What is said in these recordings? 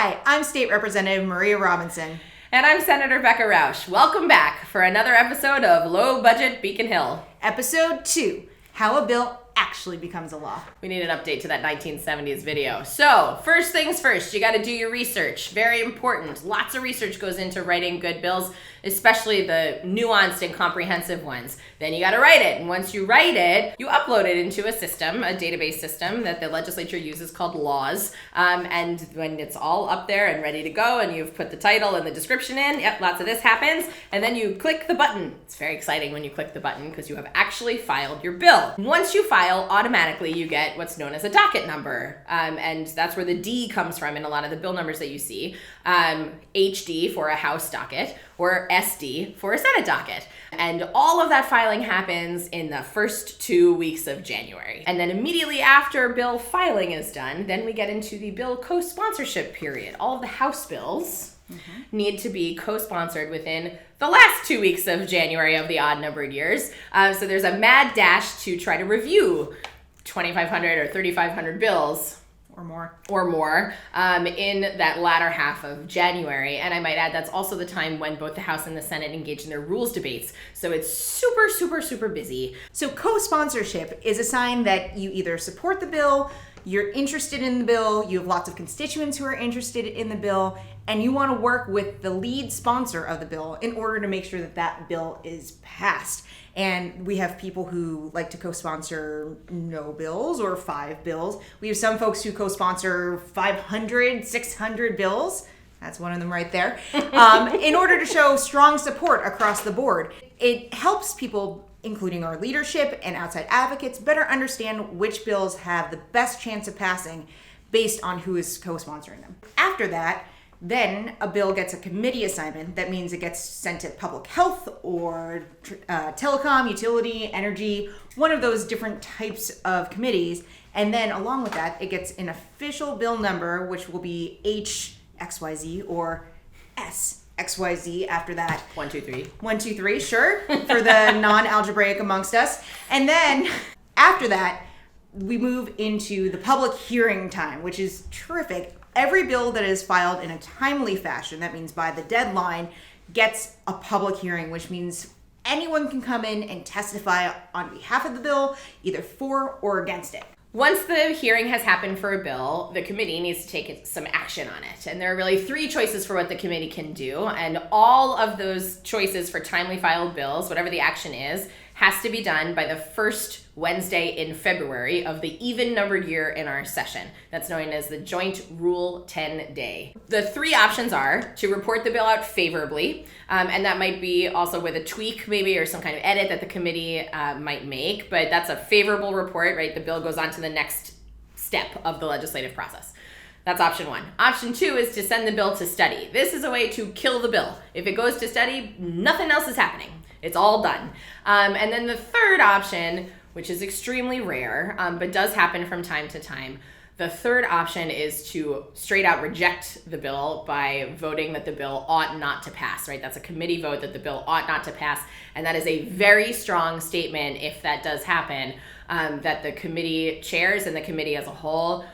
Hi, I'm State Representative Maria Robinson. And I'm Senator Becca Rausch. Welcome back for another episode of Low Budget Beacon Hill. Episode 2, How a Bill Actually Becomes a Law. We need an update to that 1970s video. So, first things first, you got to do your research. Very important. Lots of research goes into writing good bills, especially the nuanced and comprehensive ones. Then you got to write it. And once you write it, you upload it into a system, a database system that the legislature uses called laws. And when it's all up there and ready to go and you've put the title and the description in, yep, lots of this happens. And then you click the button. It's very exciting when you click the button because you have actually filed your bill. Once you file, automatically you get what's known as a docket number. And that's where the D comes from in a lot of the bill numbers that you see. HD for a House docket or SD for a Senate docket. And all of that filing happens in the first 2 weeks of January. And then immediately after bill filing is done, then we get into the bill co-sponsorship period. All of the House bills need to be co-sponsored within the last 2 weeks of January of the odd-numbered years. So there's a mad dash to try to review 2,500 or 3,500 bills or more in that latter half of January. And I might add that's also the time when both the House and the Senate engage in their rules debates. So it's super busy. So co-sponsorship is a sign that you either support the bill, you're interested in the bill, you have lots of constituents who are interested in the bill, and you want to work with the lead sponsor of the bill in order to make sure that that bill is passed. And we have people who like to co-sponsor no bills or 5 bills. We have some folks who co-sponsor 500, 600 bills. That's one of them right there. In order to show strong support across the board. It helps people, including our leadership and outside advocates, better understand which bills have the best chance of passing based on who is co-sponsoring them. After that, then a bill gets a committee assignment. That means it gets sent to public health or telecom, utility, energy, one of those different types of committees. And then along with that, it gets an official bill number, which will be HXYZ or SXYZ after that. 1, 2, 3. 1, 2, 3, sure, for the non-algebraic amongst us. And then after that, we move into the public hearing time, which is terrific. Every bill that is filed in a timely fashion, that means by the deadline, gets a public hearing, which means anyone can come in and testify on behalf of the bill, either for or against it. Once the hearing has happened for a bill, the committee needs to take some action on it. And there are really 3 choices for what the committee can do. And all of those choices for timely filed bills, whatever the action is, has to be done by the first Wednesday in February of the even-numbered year in our session. That's known as the Joint Rule 10 Day. The 3 options are to report the bill out favorably, and that might be also with a tweak maybe or some kind of edit that the committee might make, but that's a favorable report, right? The bill goes on to the next step of the legislative process. That's option 1. Option 2 is to send the bill to study. This is a way to kill the bill. If it goes to study, nothing else is happening. It's all done. And then the third option, which is extremely rare, but does happen from time to time, the third option is to straight out reject the bill by voting that the bill ought not to pass, right? That's a committee vote that the bill ought not to pass. And that is a very strong statement, if that does happen, that the committee chairs and the committee as a whole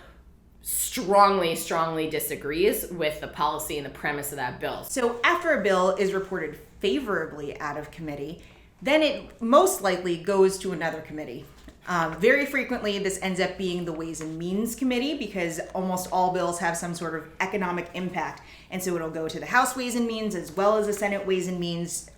strongly disagrees with the policy and the premise of that bill. So after a bill is reported favorably out of committee, then it most likely goes to another committee. Very frequently, this ends up being the Ways and Means Committee because almost all bills have some sort of economic impact. And so it'll go to the House Ways and Means as well as the Senate Ways and Means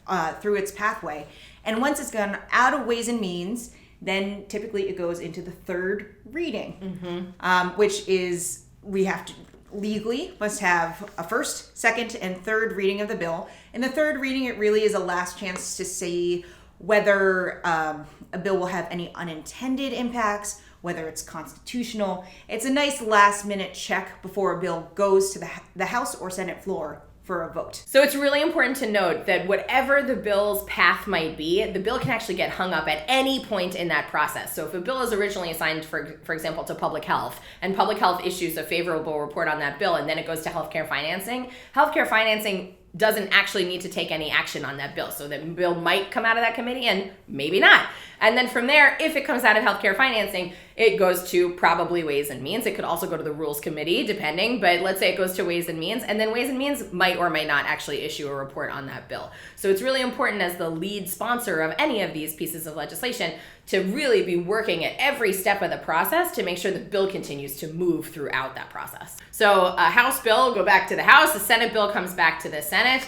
through its pathway. And once it's gone out of Ways and Means, then typically it goes into the third reading, which is we have to legally must have a first, second, and third reading of the bill. In the third reading, it really is a last chance to see whether a bill will have any unintended impacts, whether it's constitutional. It's a nice last-minute check before a bill goes to the House or Senate floor for a vote. So it's really important to note that whatever the bill's path might be, the bill can actually get hung up at any point in that process. So if a bill is originally assigned, for example, to public health, and public health issues a favorable report on that bill, and then it goes to healthcare financing doesn't actually need to take any action on that bill. So that bill might come out of that committee and maybe not. And then from there, if it comes out of healthcare financing, it goes to probably Ways and Means. It could also go to the Rules Committee, depending, but let's say it goes to Ways and Means, and then Ways and Means might or might not actually issue a report on that bill. So it's really important as the lead sponsor of any of these pieces of legislation to really be working at every step of the process to make sure the bill continues to move throughout that process. So a House bill will go back to the House, a Senate bill comes back to the Senate.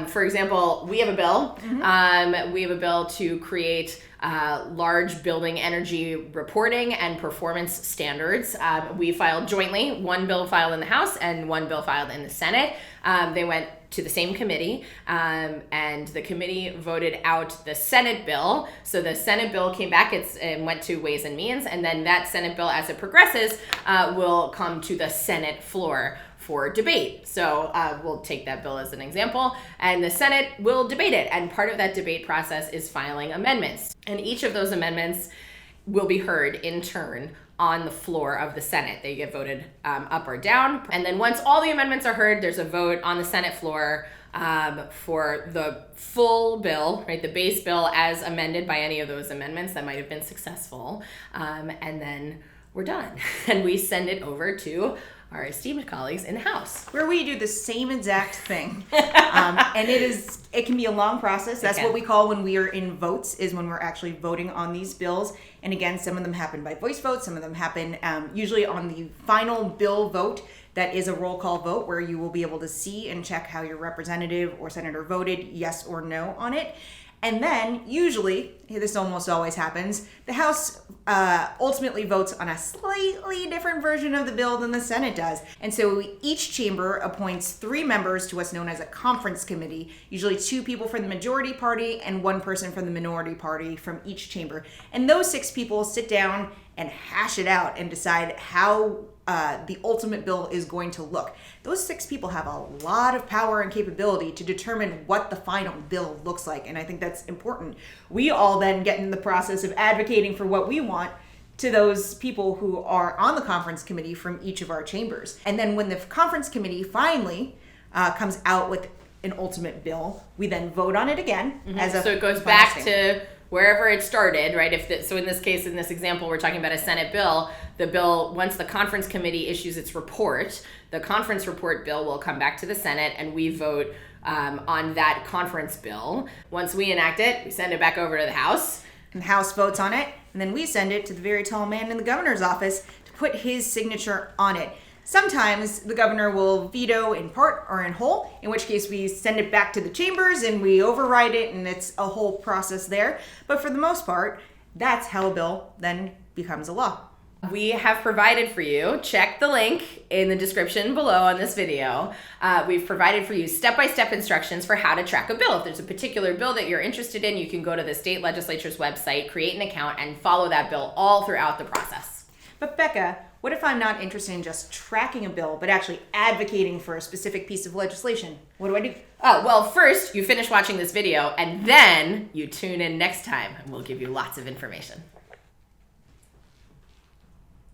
For example, we have a bill. We have a bill to create large building energy reporting and performance standards. We filed jointly, one bill filed in the House and one bill filed in the Senate. They went to the same committee, and the committee voted out the Senate bill. So the Senate bill came back and went to Ways and Means, and then that Senate bill, as it progresses, will come to the Senate floor for debate. So we'll take that bill as an example, and the Senate will debate it. And part of that debate process is filing amendments. And each of those amendments will be heard in turn on the floor of the Senate. They get voted up or down. And then once all the amendments are heard, there's a vote on the Senate floor for the full bill, right? The base bill as amended by any of those amendments that might have been successful. And then we're done. And we send it over to our esteemed colleagues in the House, where we do the same exact thing. And it can be a long process. That's what we call when we are in votes, is when we're actually voting on these bills. And again, some of them happen by voice vote, some of them happen usually on the final bill vote. That is a roll call vote where you will be able to see and check how your representative or senator voted, yes or no, on it. And then, usually, this almost always happens, the House ultimately votes on a slightly different version of the bill than the Senate does. And so each chamber appoints 3 members to what's known as a conference committee, usually 2 people from the majority party and 1 person from the minority party from each chamber. And those 6 people sit down and hash it out and decide how the ultimate bill is going to look. Those 6 people have a lot of power and capability to determine what the final bill looks like, and I think that's important. We all then get in the process of advocating for what we want to those people who are on the conference committee from each of our chambers. And then when the conference committee finally comes out with an ultimate bill, we then vote on it again. So it goes back to wherever it started, right? So in this case, in this example, we're talking about a Senate bill. The bill, once the conference committee issues its report, the conference report bill will come back to the Senate, and we vote on that conference bill. Once we enact it, we send it back over to the House. And the House votes on it, and then we send it to the very tall man in the governor's office to put his signature on it. Sometimes the governor will veto in part or in whole, in which case we send it back to the chambers and we override it, and it's a whole process there. But for the most part, that's how a bill then becomes a law. We have provided for you, check the link in the description below on this video. We've provided for you step-by-step instructions for how to track a bill. If there's a particular bill that you're interested in, you can go to the state legislature's website, create an account, and follow that bill all throughout the process. But Becca, what if I'm not interested in just tracking a bill, but actually advocating for a specific piece of legislation? What do I do? Oh, well, first you finish watching this video, and then you tune in next time, and we'll give you lots of information.